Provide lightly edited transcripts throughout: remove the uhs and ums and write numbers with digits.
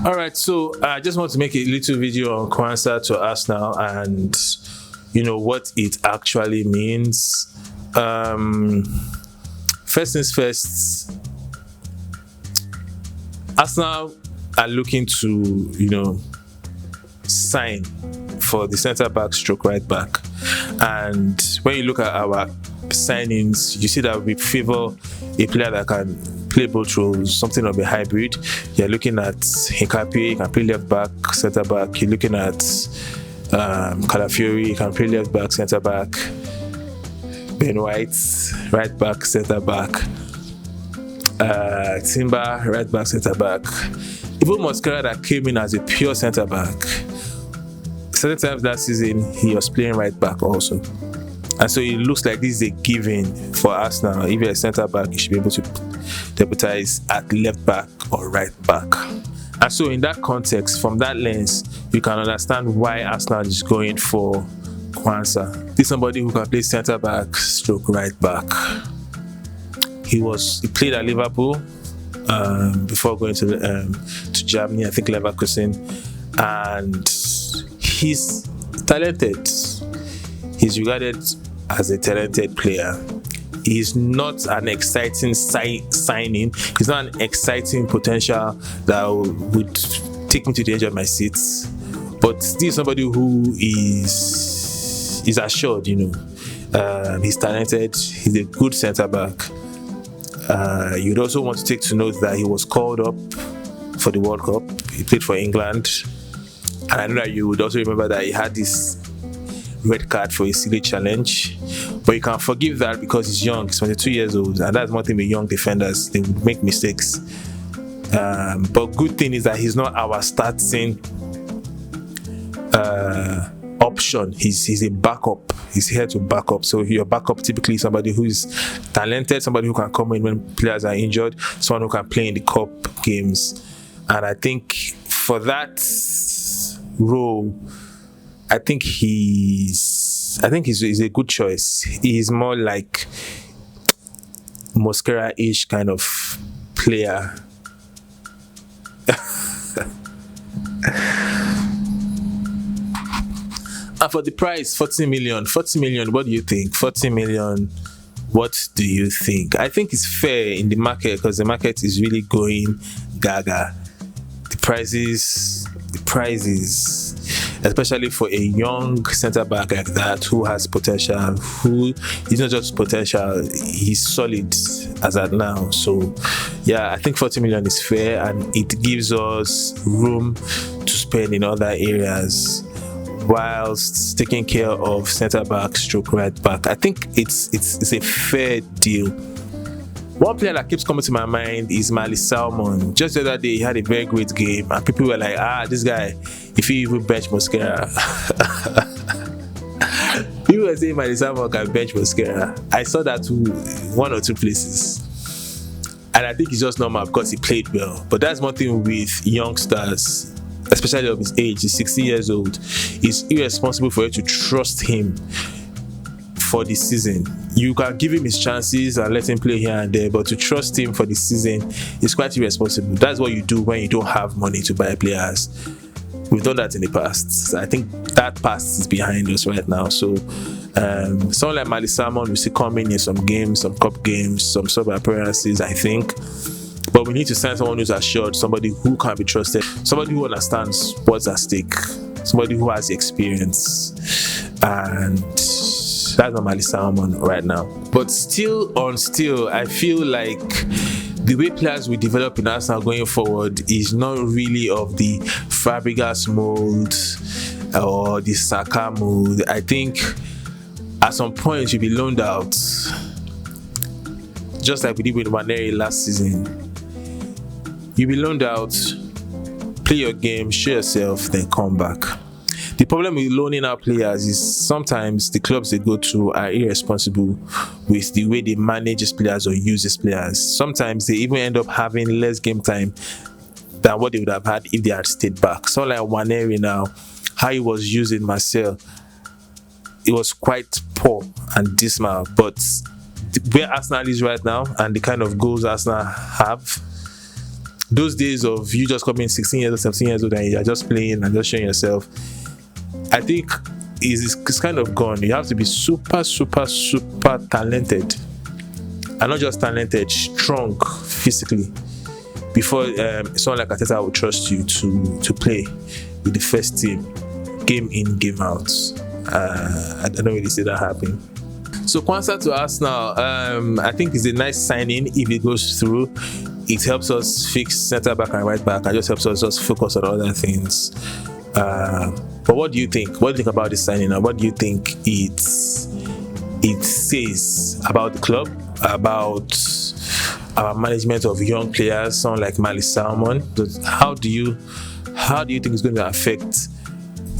All right, so I just want to make a little video on Quansa to Arsenal and what it actually means. First things first, Arsenal are looking to sign for the centre back stroke right back, and when you look at our signings, you see that we favor a player that can play both roles, something of a hybrid. You're looking at Hincapié, can play left back, centre back. You're looking at Calafiori, can play left back, centre back. Ben White, right back, centre back. Timber, right back, centre back. Even Mosquera that came in as a pure centre back. Certain times that season, he was playing right back also. And so it looks like this is a given for Arsenal. If you're a centre back, you should be able to deputize at left back or right back. And so in that context, from that lens, you can understand why Arsenal is going for Quansah. This is somebody who can play centre back stroke right back. He played at Liverpool before going to Germany, I think Leverkusen, and he's talented. He's regarded as a talented player. He's not an exciting signing. He's not an exciting potential that would take me to the edge of my seat. But still somebody who is assured, he's talented. He's a good centre back. You'd also want to take to note that he was called up for the World Cup. He played for England. And I know that you would also remember that he had this red card for a silly challenge, but you can forgive that because he's young. He's 22 years old, and that's one thing with young defenders, they would make mistakes. But good thing is that he's not our starting option. He's a backup. He's here to back up. So your backup typically somebody who is talented, somebody who can come in when players are injured, someone who can play in the cup games. And I think for that role, I think he's a good choice. He's more like Mosquera-ish kind of player. And for the price, 40 million, what do you think? 40 million, what do you think? I think it's fair in the market because the market is really going gaga. The prices, especially for a young centre back like that who has potential, who is not just potential, he's solid as at now. So yeah, I think 40 million is fair and it gives us room to spend in other areas whilst taking care of centre back stroke right back. I think it's a fair deal. One player that keeps coming to my mind is Mali Salmon. Just the other day, he had a very great game, and people were like, this guy, if he even bench Mosquera. People were saying Mali Salmon can bench Mosquera. I saw that to one or two places. And I think it's just normal because he played well. But that's one thing with youngsters, especially of his age. He's 60 years old. It's irresponsible for you to trust him for the season. You can give him his chances and let him play here and there, but to trust him for the season is quite irresponsible. That's what you do when you don't have money to buy players. We've done that in the past. I think that past is behind us right now. So someone like Mali Salmon we see coming in some games, some cup games, some sub appearances, I think. But we need to sign someone who's assured, somebody who can be trusted, somebody who understands what's at stake, somebody who has the experience. And that's not Mali Salmon right now. But still, I feel like the way players we develop in Arsenal going forward is not really of the Fabregas mold or the Saka mold. I think at some point you'll be loaned out, just like we did with Waneri last season. You'll be loaned out, play your game, show yourself, then come back. The problem with loaning out players is sometimes the clubs they go to are irresponsible with the way they manage these players or use these players. Sometimes they even end up having less game time than what they would have had if they had stayed back. So like Waneri now, how he was using Marcel, it was quite poor and dismal. But where Arsenal is right now and the kind of goals Arsenal have, those days of you just coming 16 years old, 17 years old, and you're just playing and just showing yourself, I think it's kind of gone. You have to be super, super, super talented, and not just talented, strong physically, before someone like Ateta will trust you to play with the first team, game in, game out. I don't really see that happening. So Quansah to Arsenal, I think it's a nice signing if it goes through. It helps us fix centre back and right back, and just helps us just focus on other things. But what do you think? What do you think about this signing? And what do you think it says about the club, about our management of young players, someone like Mali Salmon? How do you think it's going to affect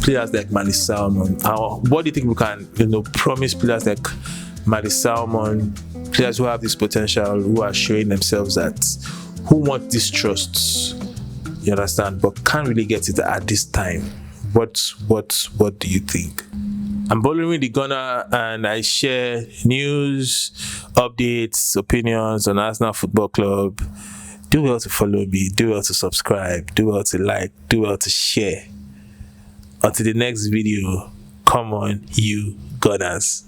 players like Mali Salmon? What do you think we can, promise players like Mali Salmon, players who have this potential, who are showing themselves who want this trust, you understand, but can't really get it at this time? What do you think? I'm Bowling the Gunner, and I share news, updates, opinions on Arsenal Football Club. Do well to follow me, do well to subscribe, do well to like, do well to share. Until the next video, come on, you Gunners.